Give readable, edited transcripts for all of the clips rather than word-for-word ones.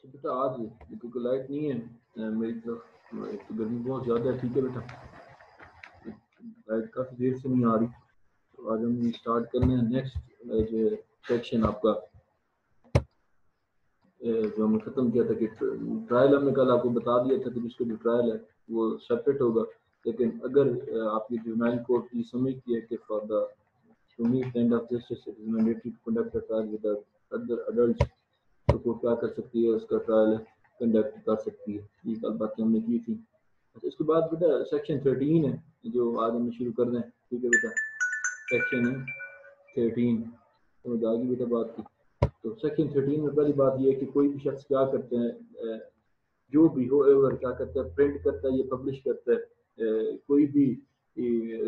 तो बेटा आज क्योंकि लाइट नहीं है मेरी तरफ, एक तो गर्मी बहुत ज़्यादा है। ठीक है बेटा, लाइट काफ़ी देर से नहीं आ रही, तो आज हम स्टार्ट करने हैं नेक्स्ट जो सेक्शन आपका जो हमने ख़त्म किया था कि ट्रायल हमने कल आपको बता दिया था कि जिसका जो ट्रायल है वो सेपरेट होगा। लेकिन अगर आपकी जुवेनाइल कोर्ट की समझती है कि for the to meet the end of justice it is mandatory to conduct a trial with other adults, तो कोर्ट क्या कर सकती है, उसका ट्रायल कंडक्ट कर सकती है। ये कल बातें हमने की थी। अच्छा, इसके बाद बेटा सेक्शन 13 है जो आज हम शुरू कर रहे हैं। ठीक है बेटा, सेक्शन 13 समझ आ गई बेटा बात की। तो सेक्शन 13 में पहली बात यह है कि कोई भी शख्स क्या करते हैं, जो भी हो एवर क्या करता है, प्रिंट करता है या पब्लिश करता है कोई भी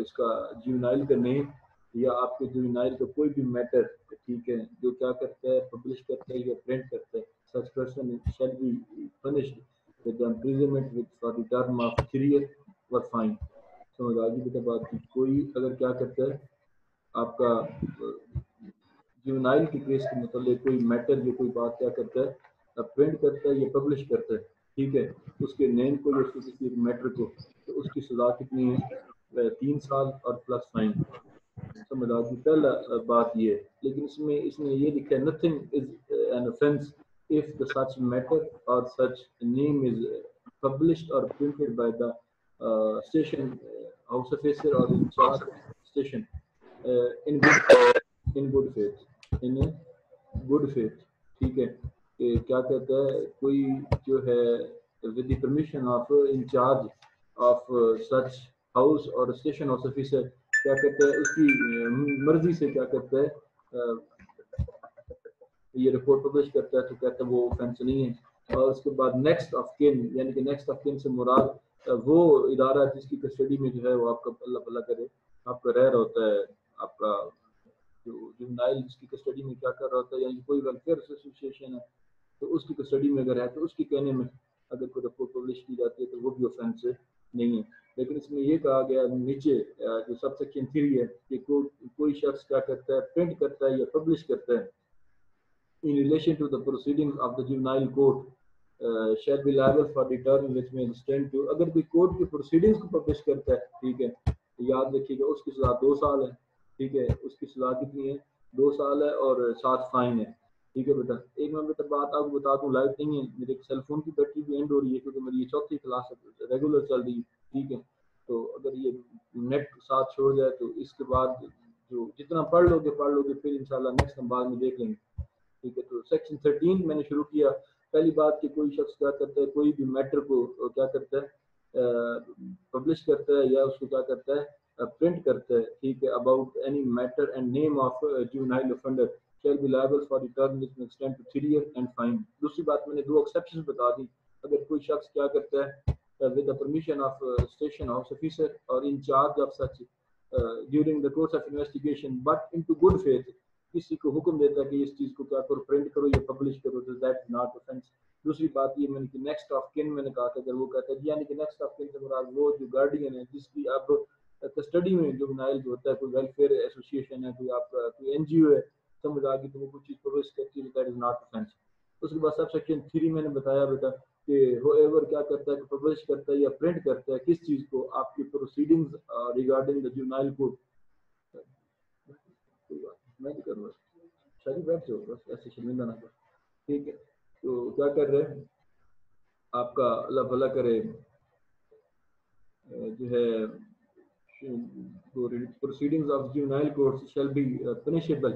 इसका जुवेनाइल का नेम या आपके जुवेनाइल का कोई भी मैटर, ठीक है, जो क्या करता है, पब्लिश करता है या प्रिंट करता है, such person shall be punished with imprisonment with for the term of 3 year और फाइन। समझ आ गई बेटा बात की। कोई अगर क्या करता है आपका जुवेनाइल के केस के मतलब कोई मैटर या कोई बात क्या करता है, प्रिंट करता है या पब्लिश करता है, ठीक है, उसके नेम को या उसके किसी एक मैटर को, तो उसकी सजा कितनी है, 3 साल और प्लस फाइन। समझ आ गई। पहला बात ये है, लेकिन इसमें इसने ये लिखा है nothing is an offence if the such matter और such name is published or printed by the station house officer or in charge station in good faith in good faith। ठीक है, कि क्या कहता है, कोई जो है with the permission of in charge of such house और station house officer क्या कहता है, उसकी मर्जी से क्या करता है ये रिपोर्ट पब्लिश करता है, तो कहता है वो ऑफेंस नहीं है। और उसके बाद नेक्स्ट ऑफ किन, यानी कि नेक्स्ट ऑफ किन से मुराद वो इदारा जिसकी कस्टडी में जो है वो आपका अल्लाह भला करे आपका रह रहा होता है, आपका जो जुवेनाइल जिसकी कस्टडी में क्या कर रहा होता है, यानी कोई वेलफेयर एसोसिएशन है तो उसकी कस्टडी में अगर है तो उसके कहने में अगर कोई रिपोर्ट पब्लिश की जाती है तो वो भी ऑफेंस नहीं है। लेकिन इसमें ये कहा गया नीचे जो सब सेक्शन 3 है कि कोई शख्स क्या करता है, प्रिंट करता है या पब्लिश करता है in relation to the proceedings of the juvenile court shall be liable for the term which may extend to, अगर कोई कोर्ट की प्रोसीडिंग्स को पब्लिश करता है, ठीक है, तो याद रखिएगा उसकी सजा 2 साल है। ठीक है, उसकी सजा कितनी है, 2 साल है और 7 फाइन है। ठीक है बेटा, एक मैं बेटा बात आपको बता दूं, लाइट नहीं है, मेरे सेल फोन की बैटरी भी एंड हो रही है क्योंकि मेरी ये 4थी क्लास रेगुलर चल रही है। ठीक है, तो अगर ये नेट साथ छोड़ जाए तो इसके बाद जो जितना पढ़ लोगे फिर इंशाल्लाह नेक्स्ट हम बाद में देख लेंगे। ठीक है, तो सेक्शन 13 मैंने शुरू किया। पहली बात कि कोई शख्स क्या करता है, कोई भी मैटर को क्या करता है, पब्लिश करता है या उसको क्या करता है, प्रिंट करता है, ठीक है, about any matter and name of juvenile offender shall be liable for the term which may extend to 3 year and fine. दूसरी बात मैंने 2 एक्सेप्शंस बता दी। अगर कोई शख्स क्या करता है with the permission of station house officer और in charge of such during the course of investigation but into good faith, किसी को हुक्म देता है कि इस चीज को क्या करो, प्रिंट करो या पब्लिश करो, तो दैट इज नॉट ऑफेंस। दूसरी बात ये मैंने कि नेक्स्ट ऑफ किन मैंने कहा था, अगर वो कहता है यानी कि नेक्स्ट ऑफ किन से मुराद वो जो गार्डियन है जिसकी अब कस्टडी में जुवेनाइल जो होता है, कोई वेलफेयर एसोसिएशन है, कोई आपका कोई एनजीओ है, समझ आ गई, तो वो कुछ चीज पब्लिश करती है, दैट इज नॉट ऑफेंस। उसके बाद सब सेक्शन 3 मैंने बताया बेटा कि होएवर क्या करता है, पब्लिश करता है या प्रिंट करता है किस चीज को, आपकी proceedings regarding the juvenile code. मैं भी करूँगा, शादी बैठ जाओ बस, ऐसे शर्मिंदा ना कर। ठीक है, तो क्या कर रहे हैं आपका अल्लाह भला करे जो है proceedings of juvenile courts shall be punishable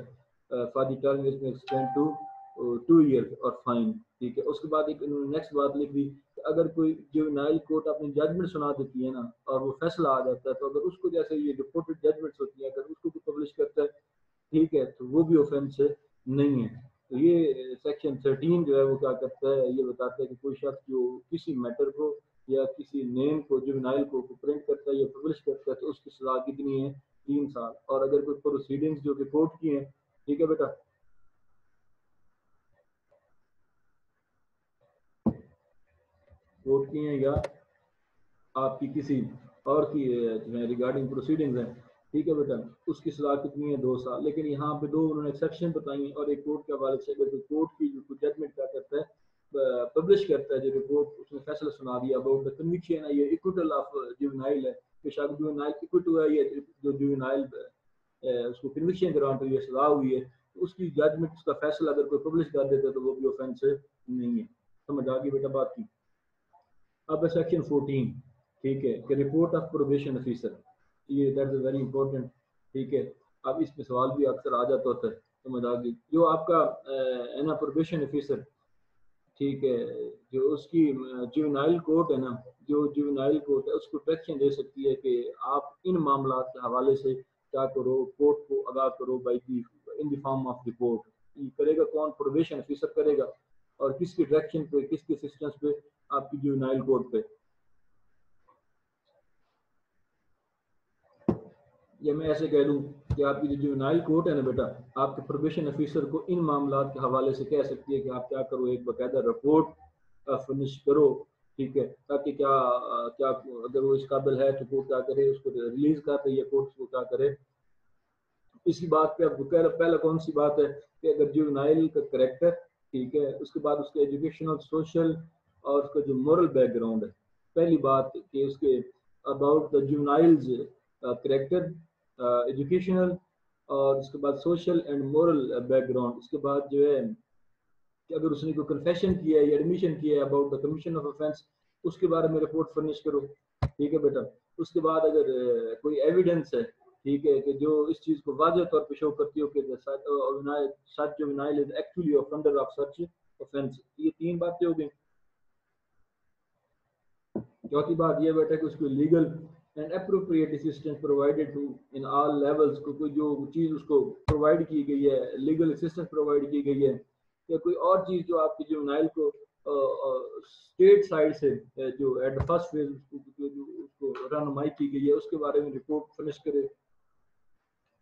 for the term which may extend to 2 years और फाइन। ठीक है, उसके बाद एक नेक्स्ट बात लिख दी कि अगर कोई जुवेनाइल कोर्ट अपनी जजमेंट सुना देती है ना और वो फैसला आ जाता है, तो अगर उसको जैसे ये रिपोर्टेड जजमेंट्स होती है अगर उसको भी पब्लिश करता है, ठीक है, तो वो भी ऑफेंस नहीं है। तो ये सेक्शन 13 जो है वो क्या करता है, ये बताता है कि कोई शख्स जो किसी मैटर को या किसी नेम को जुवेनाइल को प्रिंट करता है या पब्लिश करता है तो उसकी सजा कितनी है, 3 साल। और अगर कोई प्रोसीडिंग्स जो कि कोर्ट की है, ठीक है बेटा, कोर्ट की है या आपकी किसी और की रिगार्डिंग प्रोसीडिंग्स है, ठीक है बेटा, उसकी सजा कितनी है, 2 साल। लेकिन यहाँ पे 2 उन्होंने एक्सेप्शन बताई हैं और एक कोर्ट के हवाले से, अगर कोर्ट की जो जजमेंट क्या करता है पब्लिश करता है जो रिपोर्ट, उसने फैसला सुना दिया अबाउट द कन्विक्शन है, ये इक्विटल ऑफ जुवेनाइल है, बेशक जुवेनाइल इक्विट हुआ है, ये जो जुवेनाइल उसको कन्विक्शन ग्रांट हुई है, सजा हुई है, तो उसकी जजमेंट, उसका फैसला अगर कोई पब्लिश कर देता है तो वो भी ऑफेंस नहीं है। समझ आ गई बेटा बात की। अब सेक्शन 14, ठीक है, कि रिपोर्ट ऑफ प्रोबेशन ऑफिसर, ये दैट इज वेरी इंपॉर्टेंट, ठीक है। अब इसमें सवाल भी अक्सर आ जाता होता है, समझ आ गई। जो आपका है ना प्रोबेशन ऑफिसर, ठीक है, जो उसकी जुवेनाइल कोर्ट है ना, जो जुवेनाइल कोर्ट है उसको डायरेक्शन दे सकती है कि आप इन मामला के हवाले से क्या करो, कोर्ट को आगाह करो by the in the form of report. ये करेगा कौन? प्रोबेशन ऑफिसर करेगा, और किसकी डायरेक्शन पे, किसके असिस्टेंस पे? आपकी जुवेनाइल कोर्ट पे। या मैं ऐसे कह दूं कि आपकी जो जुवेनाइल कोर्ट है ना बेटा, आपके प्रोबेशन ऑफिसर को इन मामला के हवाले से कह सकती है कि आप क्या करो, एक बाकायदा रिपोर्ट फिनिश करो, ठीक है, ताकि क्या क्या अगर वो इस काबिल है तो कोर्ट क्या करे, उसको रिलीज कर दे, या कोर्ट को क्या करे। इसी बात पे अब पहला कौन सी बात है कि अगर जुवेनाइल का करेक्टर, ठीक है, उसके बाद उसके एजुकेशनल, सोशल और उसका जो मॉरल बैकग्राउंड है। पहली बात कि उसके about the juveniles character, educational, और उसके बाद सोशल एंड मॉरल बैकग्राउंड। उसके बाद जो है कि अगर उसने कोई कन्फेशन किया है या एडमिशन किया है about the commission of offence, उसके बारे में रिपोर्ट फर्निश करो, ठीक है बेटा। उसके बाद अगर कोई एविडेंस है, ठीक है, कि जो इस चीज को वाज़ेह तौर पे शो करती हो कि such juvenile is actually offender of such offence. ये तीन बातें हो गई। चौथी बात ये बेटा कि उसको legal and appropriate assistance provided to in all levels, को कोई जो चीज़ उसको प्रोवाइड की गई है, लीगल असिस्टेंस प्रोवाइड की गई है, या कोई और चीज़ जो आपकी जुवेनाइल को स्टेट साइड से जो एट द फर्स्ट फेज उसको रहनुमाई की गई है, उसके बारे में रिपोर्ट फिनिश करे।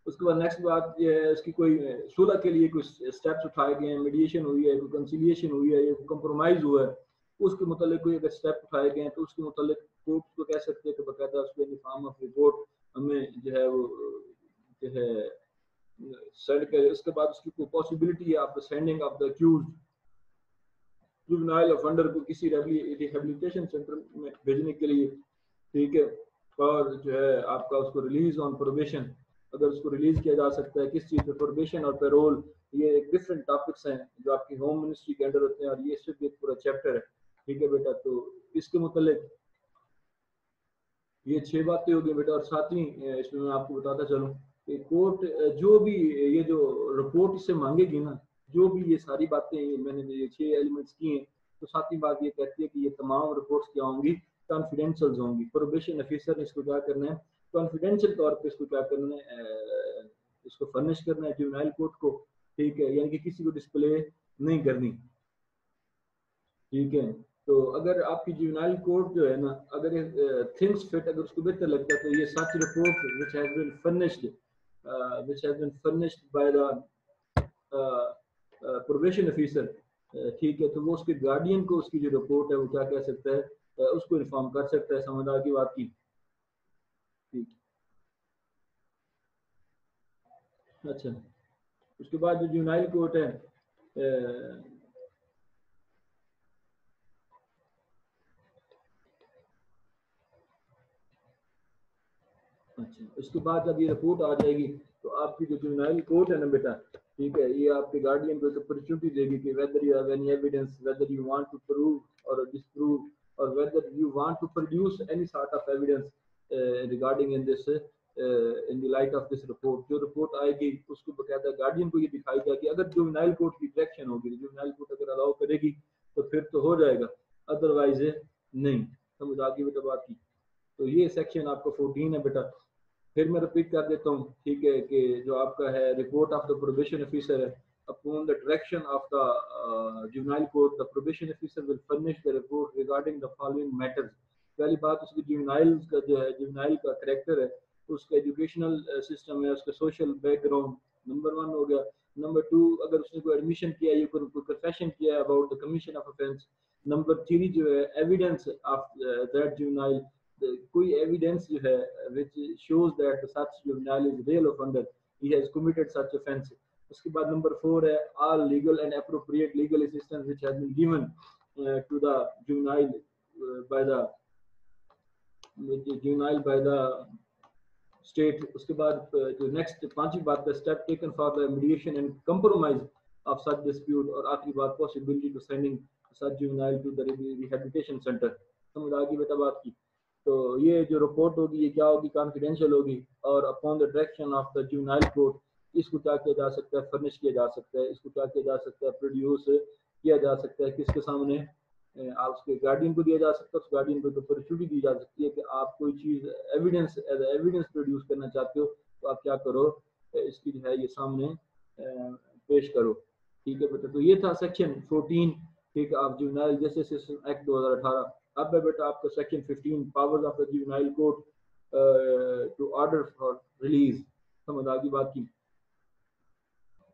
उसके बाद नेक्स्ट बात ये है उसकी कोई सुलह के लिए कुछ स्टेप्स उठाए गए हैं, मीडिएशन हुई है, कोई कंसिलिएशन हुई है, या कंप्रोमाइज हुआ है, उसके मुतालिक कोई अगर स्टेप उठाए गए हैं तो उसके मुतालिक कोर्ट को कह सकते हैं कि बाकायदा उसको इन फॉर्म ऑफ रिपोर्ट हमें जो है वो जो है सेंड करे। उसके बाद उसकी कोई पॉसिबिलिटी है आपको sending of the accused juvenile offender को किसी रिहेबिलिटेशन सेंटर में भेजने के लिए, ठीक है, और जो है आपका उसको रिलीज ऑन प्रोबेशन, अगर उसको रिलीज किया जा सकता है किस चीज पे, प्रोबेशन और पेरोल, ये डिफरेंट टॉपिक्स हैं जो आपकी होम मिनिस्ट्री के अंडर होते हैं, और ये सिर्फ एक पूरा चैप्टर है, ठीक है बेटा। तो इसके मुतालिक ये 6 बातें हो गई बेटा। और सातवीं इसमें मैं आपको बताता चलूँ कि कोर्ट जो भी ये जो रिपोर्ट इससे मांगेगी ना, जो भी ये सारी बातें मैंने ये 6 एलिमेंट्स किए हैं, तो सातवीं बात ये कहती है कि ये तमाम रिपोर्ट्स क्या होंगी, कॉन्फिडेंशियल होंगी। प्रोबेशन ऑफिसर ने इसको क्या करना है, कॉन्फिडेंशियल तौर पे इसको क्या करना है, इसको फर्निश करना है जुवेनाइल कोर्ट को, ठीक है, यानी कि किसी को डिस्प्ले नहीं करनी, ठीक है। तो अगर आपकी जुवेनाइल कोर्ट जो है ना, अगर थिंग्स फिट, अगर उसको बेहतर लगता है, तो ये such report which has been furnished by the probation officer, ठीक है, तो वो उसके गार्डियन को उसकी जो रिपोर्ट है वो क्या कह सकता है, उसको इन्फॉर्म कर सकता है। समझ आ गई बात की? ठीक। अच्छा, उसके बाद जो जुवेनाइल कोर्ट है, अच्छा, उसके बाद जब ये रिपोर्ट आ जाएगी तो आपकी जो जुवेनाइल कोर्ट है ना बेटा, ठीक है, ये आपके गार्डियन को एक अपॉर्चुनिटी देगी कि whether you have any evidence, whether you want to prove और डिसप्रूव, और whether you want to produce any sort of evidence regarding in this in the light of this report. जो report आएगी उसको बकायदा guardian को ये दिखाई जाएगी। अगर जुवेनाइल कोर्ट की डायरेक्शन होगी, जुवेनाइल कोर्ट अगर अलाउ करेगी तो फिर तो हो जाएगा, अदरवाइज नहीं। समझ आ गई बेटा बात की? तो ये सेक्शन आपका 14 है बेटा। फिर मैं रिपीट कर देता हूँ, ठीक है, कि जो आपका है report of the probation officer है, upon the direction of the juvenile court, the probation officer will furnish the report regarding the following matters. पहली बात उसकी जुवेनाइल का जो है, जुवेनाइल का करेक्टर है, उसका एजुकेशनल सिस्टम है, उसका सोशल बैकग्राउंड, नंबर 1 हो गया। नंबर 2, अगर उसने कोई एडमिशन किया है, कोई कन्फेशन किया है about the commission of offence. Number 3 जो है एविडेंस ऑफ दैट जुवेनाइल, कोई एविडेंस जो है which shows that such juvenile is real offender, he has committed such offense। उसके बाद नंबर 4 है all legal and appropriate legal assistance which has been given to the juvenile by the state. उसके बाद जो next पांचवी बात है, step taken for the mediation and compromise of such dispute, और आखिरी बात possibility to sending such juvenile to the rehabilitation centre. समझ आ गई बेटा बात की। तो ये जो रिपोर्ट होगी ये क्या होगी, कॉन्फिडेंशियल होगी, और upon the direction of the juvenile court इसको क्या किया जा सकता है, फर्निश किया जा सकता है, इसको क्या किया जा सकता है, प्रोड्यूस किया जा सकता है किसके सामने, आप उसके गार्डियन को दिया जा सकता है। उस गार्डियन को अपॉर्चुनिटी दी जा सकती है कि आप कोई चीज़ एविडेंस एज एविडेंस प्रोड्यूस करना चाहते हो तो आप क्या करो, इसकी जो है ये सामने पेश करो। ठीक है बेटा, तो ये था सेक्शन 14, ठीक है, आप जुवेनाइल जस्टिस सिस्टम एक्ट 2018। अब है बेटा आपका section 15, powers of the juvenile court to order for release. समझ आ गई बात की।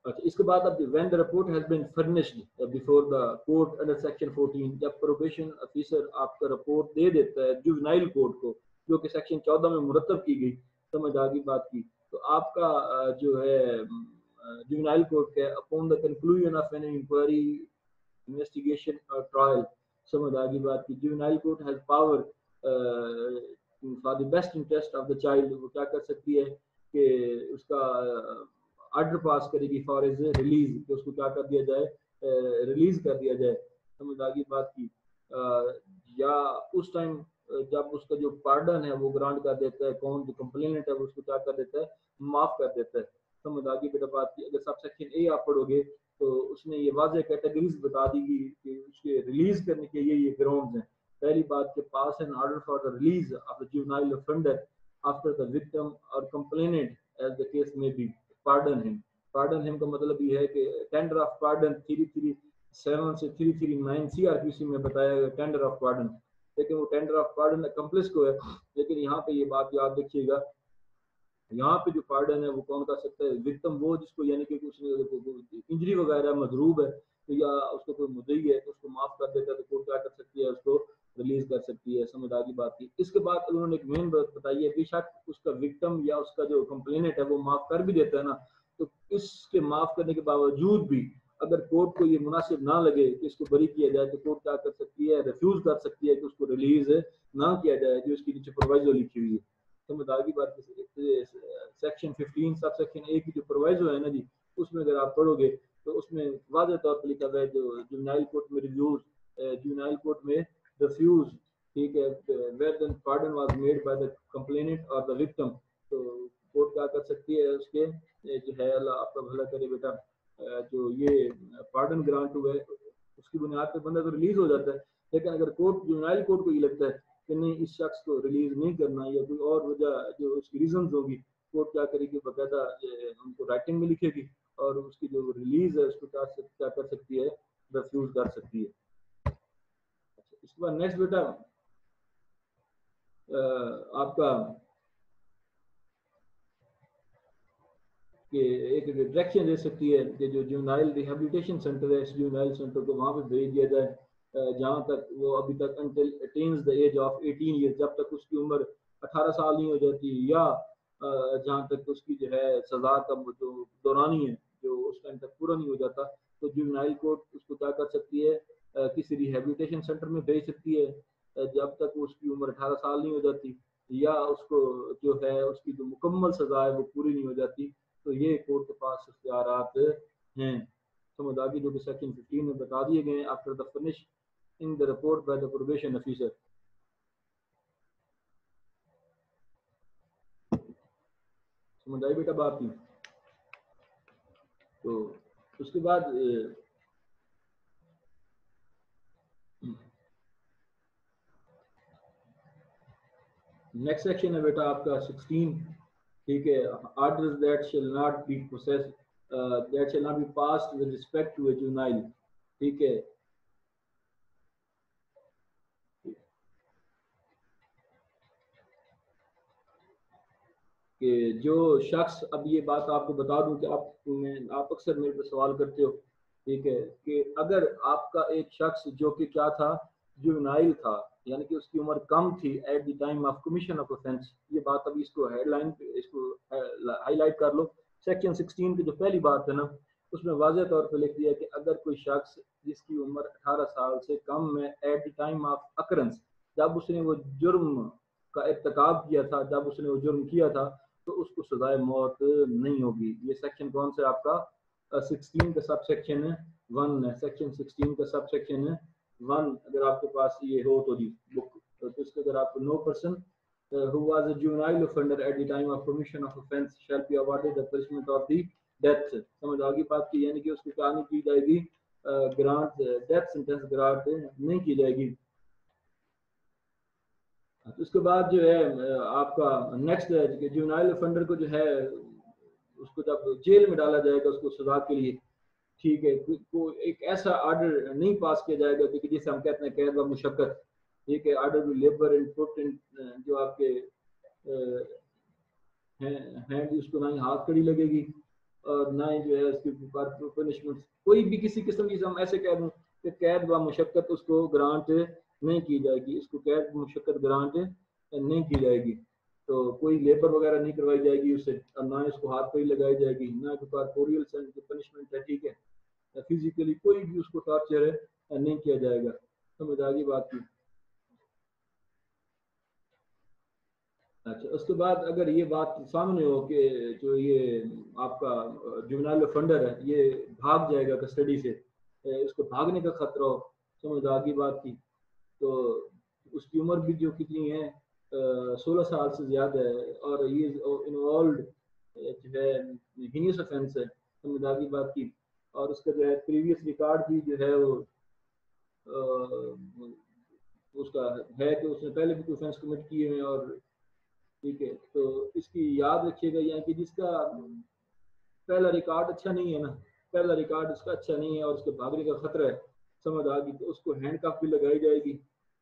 अच्छा, इसके बाद अब when the report has been furnished before the court under section 14, जब प्रोबेशन ऑफिसर आपका रिपोर्ट दे देता है जुवेनाइल कोर्ट को, जो कि सेक्शन 14 में मुरतब की गई। समझ आ गई बात की। तो आपका जो है जुवेनाइल कोर्ट के upon the conclusion of an inquiry, investigation और ट्रायल, समझ आ गई बात की, juvenile court has power for the best interest of the child, वो क्या कर सकती है कि उसका ऑर्डर पास करेगी फॉर एज रिलीज, कि उसको क्या कर दिया जाए, रिलीज कर दिया जाए। समझ आ गई बात की। या उस टाइम जब उसका जो पार्डन है वो ग्रांट कर देता है, कौन जो कंप्लेनेंट है वो उसको क्या कर देता है, माफ कर देता है। समझ आ गई बेटा बात की। अगर सब सेक्शन ए आप पढ़ोगे तो उसमें ये वाज़ेह कैटेगरीज बता देगी कि उसके रिलीज करने के ये ग्राउंड्स हैं। पहली बात के पास an order for the release of the juvenile offender after the victim और complainant as the case may be pardon him. Pardon him का मतलब ये है कि टेंडर ऑफ पार्डन 337 से 339 सीआरपीसी में बताया गया टेंडर ऑफ पार्डन, लेकिन वो टेंडर ऑफ पार्डन अकम्प्लिस को है। लेकिन यहाँ पे ये बात याद रखिएगा, यहाँ पे जो पार्डन है वो कौन कर सकता है, विक्टिम वो जिसको यानी कि कुछ इंजरी वगैरह मजरूब है तो या उसको कोई मुद्दई है तो उसको माफ कर देता है, तो कोर्ट क्या कर सकती है, उसको रिलीज कर सकती है। समझ आ गई बात की। इसके बाद उन्होंने एक मेन बात बताई है, बेशक उसका विक्टिम या उसका जो कंप्लेनेंट है वो माफ कर भी देता है ना, तो इसके माफ करने के बावजूद भी अगर कोर्ट को ये मुनासिब ना लगे कि इसको बरी किया जाए तो कोर्ट क्या कर सकती है, रिफ्यूज कर सकती है कि उसको रिलीज ना किया जाए, जो इसकी नीचे प्रोवाइजो लिखी हुई है। समझ आ गई बात। सेक्शन 15 सब सेक्शन ए की जो प्रोवाइजो है ना जी, उसमें अगर आप पढ़ोगे तो उसमें वाज़ेह तौर पर लिखा हुआ है जो जुवेनाइल कोर्ट में रिव्यूज, जुवेनाइल कोर्ट में रिफ्यूज, ठीक है, where then pardon was made by the complainant और द विक्टिम, तो कोर्ट क्या कर सकती है, उसके जो है अल्लाह आपका भला करे बेटा, जो ये पार्डन ग्रांट हुआ है उसकी बुनियाद पर बंदा तो रिलीज हो जाता है। लेकिन अगर कोर्ट जुवेनाइल कोर्ट को ये लगता है कि नहीं इस शख्स को रिलीज नहीं करना या कोई और वजह जो उसकी रीजन होगी, कोर्ट क्या करेगी, बाकायदा उनको राइटिंग में लिखेगी और उसकी जो रिलीज है उसको क्या कर सकती है, रिफ्यूज कर सकती है। अच्छा, इसके बाद नेक्स्ट बेटा आपका कि एक डायरेक्शन दे सकती है कि जो जुवेनाइल रिहैबिलिटेशन सेंटर है, इस जुवेनाइल सेंटर को वहाँ पे भेज दिया जाए जहाँ तक वो अभी तक until attains the age of 18 year, जब तक उसकी उम्र 18 साल नहीं हो जाती, या जहाँ तक उसकी जो है सजा का जो दौरानी है जो उस टाइम तक पूरा नहीं हो जाता, तो जुवेनाइल कोर्ट उसको क्या कर सकती है, किसी रिहैबिलिटेशन सेंटर में भेज सकती है जब तक उसकी उम्र 18 साल नहीं हो जाती, या उसको जो है उसकी जो मुकम्मल सजा है वो पूरी नहीं हो जाती। तो ये कोर्ट के पास इख्तियारात हैं। समझ आ गई, जो कि सेक्शन 15 में बता दिए गए after the finish in the report by the probation officer. समझ आई बेटा बात की। तो उसके बाद नेक्स्ट सेक्शन है बेटा आपका 16, ठीक है, orders that shall not be process that shall not be passed with respect to a juvenile, ठीक है, कि जो शख्स, अब ये बात आपको बता दूं कि आप अक्सर मेरे पे सवाल करते हो, ठीक है, कि अगर आपका एक शख्स जो कि क्या था, जुवेनाइल था, यानी कि उसकी उम्र कम थी eight the time of commission of offence, ये बात अभी इसको हेडलाइन पे इसको हाईलाइट कर लो। सेक्शन 16 की जो पहली बात है ना, उसमें वाज़ेह तौर पे लिख दिया कि अगर कोई शख्स जिसकी उम्र 18 साल से कम है eight the time of occurrence, जब उसने वो जुर्म का इर्तिकाब किया था, जब उसने वो जुर्म किया था, तो उसको सजाए मौत नहीं होगी। ये सेक्शन कौन सा आपका 16 का सब सेक्शन 1 है, सेक्शन 16 का सब सेक्शन 1। अगर आपके पास ये हो तो जी बुक, तो इसके अगर आपको no person who was a juvenile offender at the time of commission of offense shall be awarded the punishment of the death। समझ आ गई बात की, यानी कि उसको क्या नहीं की जाएगी, ग्रांट डेथ सेंटेंस ग्रांट नहीं की जाएगी। तो उसके बाद जो है आपका नेक्स्ट है कि जुवेनाइल ऑफेंडर को जो है उसको जब जेल में डाला जाएगा उसको सजा के लिए, ठीक है, को एक ऐसा ऑर्डर नहीं पास किया जाएगा कि जिसे हम कहते हैं कैद व मुशक्कत, ठीक है, order will labour and put in, जो आपके हैंड उसको ना ही हाथ कड़ी लगेगी और ना ही जो है उसके ऊपर पनिशमेंट कोई भी किसी किस्म की, हम ऐसे कह दूं कि कैद व मुशक्कत उसको ग्रांट नहीं की जाएगी, इसको कैद मुशक्कत ग्रांट नहीं की जाएगी। तो कोई लेबर वगैरह नहीं करवाई जाएगी उससे, और ना इसको हाथ कड़ी लगाई जाएगी, ना कॉर्पोरियल पनिशमेंट है, ठीक है, फिजिकली कोई भी उसको टॉर्चर नहीं किया जाएगा। समझ आ गई बात की। अच्छा, उसके बाद अगर ये बात सामने हो कि जो ये आपका जुवेनाइल ऑफेंडर है ये भाग जाएगा कस्टडी से, उसको भागने का खतरा हो, समझ आ गई बात की, तो उसकी उम्र भी जो कितनी है 16 साल से ज्यादा है और ये इन्वॉल्व जो है हीनियस ऑफेंस है, समझ आ गई बात की, और उसका जो है प्रीवियस रिकॉर्ड भी जो है वो उसका है कि उसने पहले भी कोई ऑफेंस कमिट किए हैं, और ठीक है, तो इसकी याद रखिएगा यहाँ कि जिसका पहला रिकॉर्ड अच्छा नहीं है ना, पहला रिकॉर्ड उसका अच्छा नहीं है और उसके भागने का खतरा है, समझ आ गई, तो उसको हैंड कफ भी लगाई जाएगी,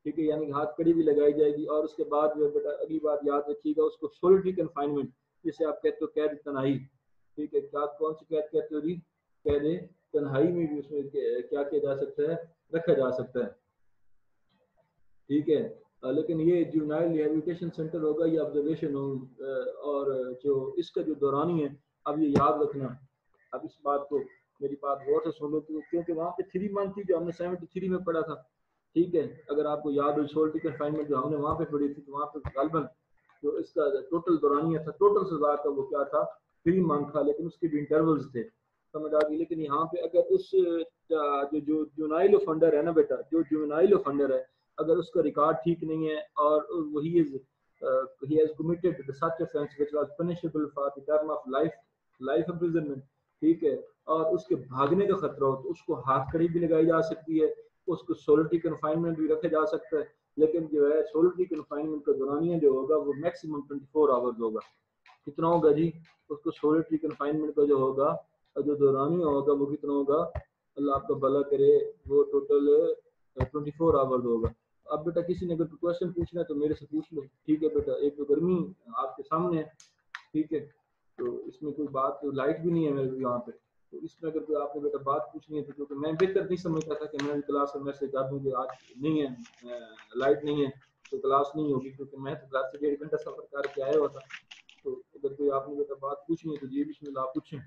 ठीक है, यानी कि हाथ कड़ी भी लगाई जाएगी, और उसके बाद जो बेटा अगली बात याद रखिएगा उसको सोलिटरी कन्फाइनमेंट, जिसे आप कहते हो कैद तन्हाई, ठीक है, क्या कौन सी कैद कहते हो जी, कैद तन्हाई में भी उसमें क्या किया जा सकता है, रखा जा सकता है, ठीक है। लेकिन ये जुवेनाइल रिहैबिलिटेशन सेंटर होगा या ऑब्जर्वेशन होम, और जो इसका जो दौरानी है, अब ये याद रखना, अब इस बात को मेरी बात गौर से सुनो, क्योंकि वहाँ पे 3 मंथ थी जो हमने 73 में पढ़ा था, ठीक है, अगर आपको याद हो सोल्टी कन्फाइनमेंट जो हमने वहाँ पे पढ़ी थी, तो वहाँ पे गालबन जो इसका टोटल दौरानिया था, टोटल सजा का वो क्या था 3 मंथ था, लेकिन उसके भी इंटरवल्स थे, समझ आ गई। लेकिन यहाँ पे अगर उस जो जुवेनाइल ऑफेंडर है ना बेटा, जो जुवेनाइल ऑफेंडर है अगर उसका रिकॉर्ड ठीक नहीं है और वही is he has committed such offense which was punishable for the term of life imprisonment, ठीक है, और उसके भागने का खतरा हो तो उसको हाथ कड़ी भी लगाई जा सकती है, उसको सोलिटरी कन्फाइनमेंट भी रखा जा सकता है, लेकिन जो है सोलिटरी कन्फाइनमेंट का दौरानिया जो होगा वो मैक्सिमम 24 आवर्स होगा। कितना होगा जी, उसको सोलिटरी कन्फाइनमेंट का जो होगा जो दौरानिया होगा वो कितना होगा, अल्लाह आपका भला करे, वो टोटल 24 आवर्स होगा। अब बेटा किसी ने अगर क्वेश्चन पूछना है तो मेरे से पूछ लो, ठीक है बेटा, एक तो गर्मी आपके सामने है, ठीक है, तो इसमें कोई बात, तो लाइट भी नहीं है मेरे यहाँ पे, तो इसमें अगर कोई आपने बेटा बात पूछनी है तो, क्योंकि मैं बेहतर नहीं समझता था कि मैं क्लास में मैसेज कर दूँ कि आज नहीं है, लाइट नहीं है तो क्लास नहीं होगी, क्योंकि मैं तो क्लास से 1.5 घंटा सफर करके आया हुआ था। तो अगर कोई आपने बेटा बात पूछनी है तो जी बिस्मिल्लाह पूछें।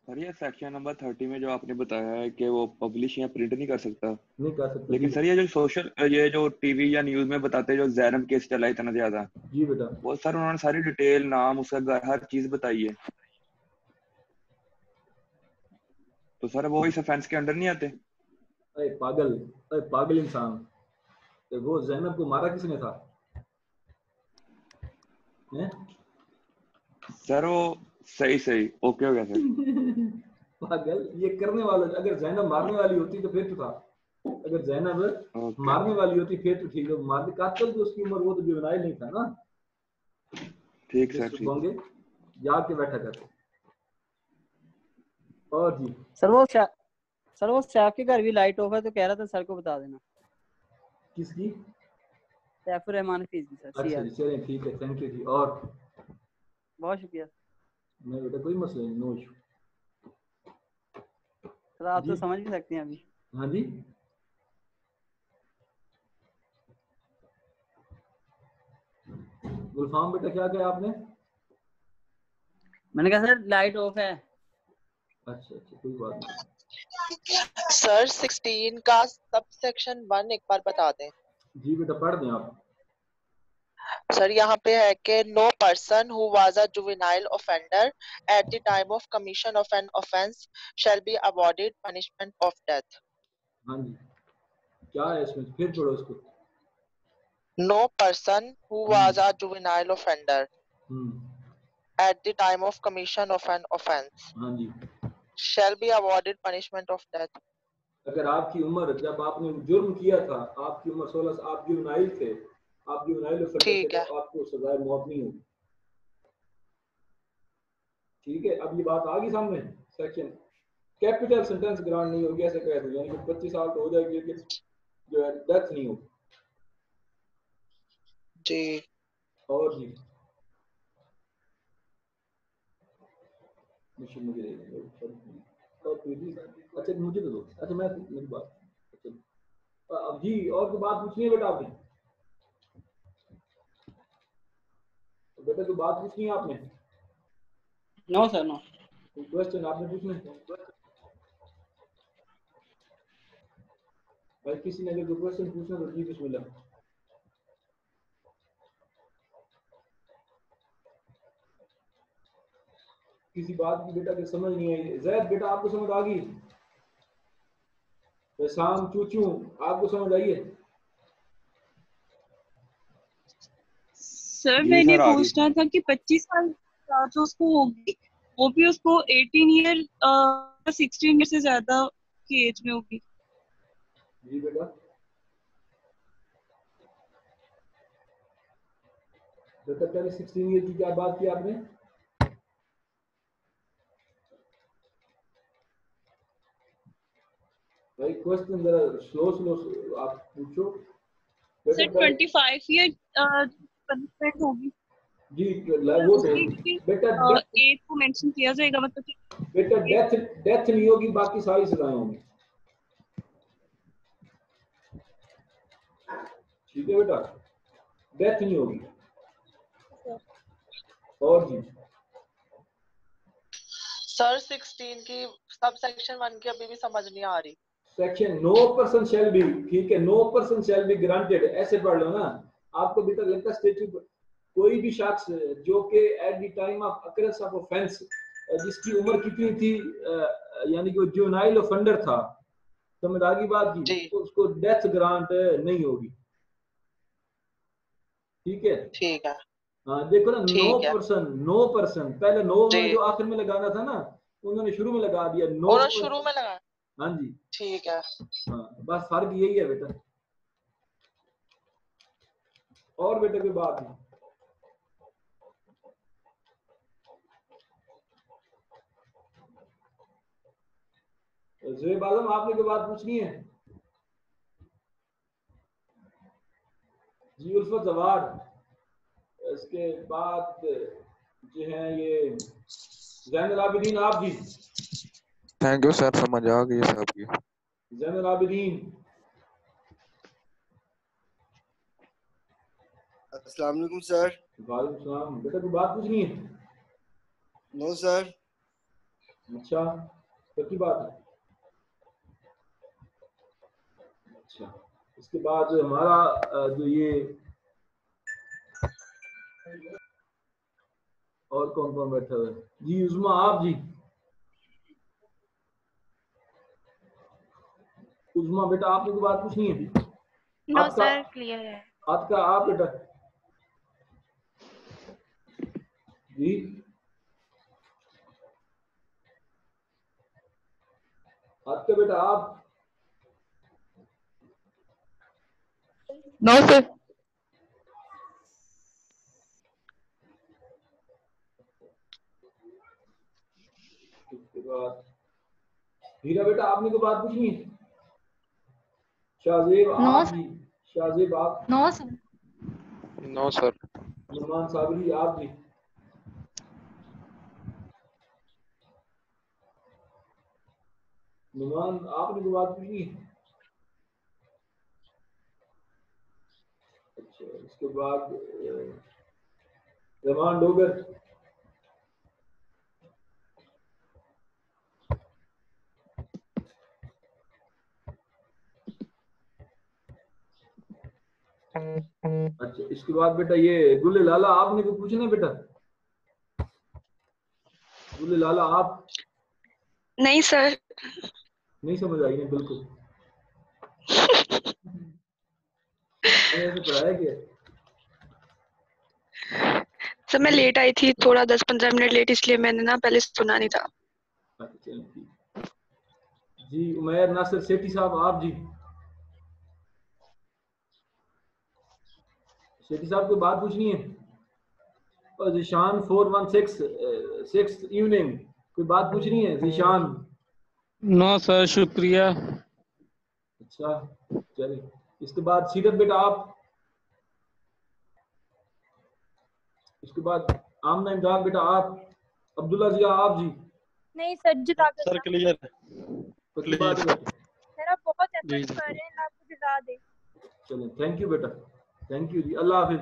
सर ये सेक्शन नंबर 30 में जो आपने बताया है कि वो पब्लिश या प्रिंट नहीं कर सकता, नहीं कर सकते लेकिन जी। सर ये जो टीवी या न्यूज में बताते हैं जो जैनब केस चला इतना ज्यादा, जी बेटा, वो सर उन्होंने सारी डिटेल नाम उसका घर हर चीज बताई है, तो सर वो इस ऑफेंस के अंडर नहीं आते? अरे पागल, अरे पागल इंसान, तो वो जैनब को मारा किसने था है? सर वो सही सही ओके हो गया सर। पागल, ये करने वाला, अगर जैनब मारने वाली होती तो फिर तो था, अगर जैनब ओके मारने वाली होती फिर तो ठीक है, मारने कातल तो उसकी उम्र वो तो जुवेनाइल नहीं था ना, ठीक सर ठीक। होंगे याद के बैठा करते। और जी सर वो सैफ के घर भी लाइट ऑफ है तो कह रहा था सर को बता देना। किसकी? सैफुर रहमान फीस की सर। अच्छा जी, चलें ठीक है, थैंक यू जी, और बहुत शुक्रिया नहीं बेटा कोई मसला नहीं, नो इशू सर, आप जी। तो समझ भी सकते हैं अभी। हाँ जी, गुलफाम बेटा क्या कहा आपने? मैंने कहा सर लाइट ऑफ है। अच्छा अच्छा, कोई बात नहीं। सर 16 का सब सेक्शन 1 एक बार बता दें। जी बेटा पढ़ दें आप। सर यहाँ पे है कि no person who was a juvenile offender at the time of commission of an offence shall be awarded punishment of death. हाँ जी, क्या है इसमें, फिर पढ़ो इसको। No person who was a juvenile offender at the time of commission of an offence हाँ जी, shall be awarded punishment of death। अगर आपकी उम्र, जब आपने जुर्म किया था, आपकी उम्र 16, आप जुवेनाइल थे, आप जुवेनाइल ऑफेंडर थे, ठीक है। तो आपको सजाए मौत नहीं होगी। ठीक है, अब ये बात आ गई सामने। सेक्शन कैपिटल सेंटेंस ग्रांट नहीं होगी, ऐसे कह दो, यानी कि 25 साल तो हो जाएगी, लेकिन जो है डेथ नहीं होगी। जी और जी मुझे दे दो। और फिर भी अच्छा मुझे तो दो। अच्छा मैं मेरी बात, अच्छा अब जी और कोई बात पूछनी है बेटा आपने? तो बेटा कोई बात पूछनी है आपने? No sir no. कोई क्वेश्चन आपने पूछना है? भाई किसी ने अगर कोई क्वेश्चन पूछना तो जी बिस्मिल्लाह। किसी बात की बेटा की समझ नहीं आई? जैद बेटा आपको समझ आ गई? शाम चूचू आपको समझ आई है? सर जी मैंने सर आ गई। पूछना था कि 25 साल जो उसको होगी वो भी उसको 18 ईयर 16 ईयर से ज्यादा की एज में होगी। जी बेटा, बेटा पहले 16 ईयर की क्या बात की आपने? भाई क्वेश्चन जरा स्लो स्लो आप पूछो बेटा। सर 25 ईयर पनिशमेंट होगी जी सर वो तो उसकी, क्योंकि बेटा डेथ, एज को मेंशन किया जाएगा, मतलब कि बेटा डेथ डेथ नहीं होगी, बाकी सारी सजाएं होंगी। ठीक है बेटा, डेथ नहीं होगी। और जी सर 16 की सब सेक्शन 1 की अभी भी समझ नहीं आ रही। Section no person shall be, ठीक है, no person shall be granted, ऐसे पढ़ लो ना। आपको अभी तक लगता है स्टेट्यूट, कोई भी शख्स जो कि eight the time of occurrence of offence, जिसकी उम्र कितनी थी, यानी कि वो जुवेनाइल ऑफेंडर था, समझ आ गई बात की, जी तो उसको डेथ ग्रांट नहीं होगी। ठीक है, ठीक है हाँ देखो ना, नो ठीक है। पर्सन, नो पर्सन, पहले नो उन्होंने जी जो आखिर में लगाना था ना, उन्होंने शुरू में लगा दिया नो। और शुरू में लगा। हाँ जी, ठीक है। हाँ बस फर्क यही है बेटा, और बेटा कोई बात नहीं। ज़ुहैब आज़म आपने कोई बात पूछनी है? जी उल्फत जवाद, इसके बाद जो है ये ज़ैनुल आबिदीन, आप जी थैंक यू सर, समझ आ गई सबकी। ज़ैनुल आबिदीन। अस्सलाम वालेकुम सर। वालेकुम सलाम, बेटा कोई बात पूछनी है? No sir. अच्छा तो की बात है? अच्छा, इसके बाद हमारा जो ये और कौन कौन बैठा हुआ है? जी उस्मा, आप जी उस्मा बेटा आपने कोई बात पूछनी है? नो आपका सर क्लियर है। आपका आप बेटा जी, आपका बेटा आप, नो सर। उसके बाद हीरा बेटा आपने कोई बात पूछनी है? शाहजेब नो आप जी, शाहजेब आप, no sir. No sir. Numan Sabri आप जी, नुमान आपने कोई बात पूछनी है? अच्छा इसके बाद रहमान डोगर, अच्छा, इसके बाद बेटा ये गुल्ले लाला आपने भी पूछना है बेटा? गुल्ले लाला आप नहीं सर। नहीं समझ आई है बिल्कुल। मैंने ऐसे पढ़ाया क्या? सर मैं लेट आई थी थोड़ा, 10-15 मिनट लेट, इसलिए मैंने ना पहले सुना नहीं था। अच्छा चलिए ठीक। जी उमैर नासिर सेठी साहब आप जी, सेठी साहब को बात पूछनी है। और जिशान 416 6 इवनिंग, कोई बात पूछनी है जिशान? नो सर शुक्रिया। अच्छा चलिए, इसके बाद सीरत बेटा आप, इसके बाद आमना इमदाद बेटा आप, अब्दुल्ला जिया आप जी। नहीं सर जज़ाकल्लाह सर क्लियर उसके बाद सर आप बहुत जी एफर्ट कर रहे हैं, अल्लाह आपको जज़ा दे। चलिए थैंक यू बेटा, थैंक यू जी, अल्लाह हाफिज।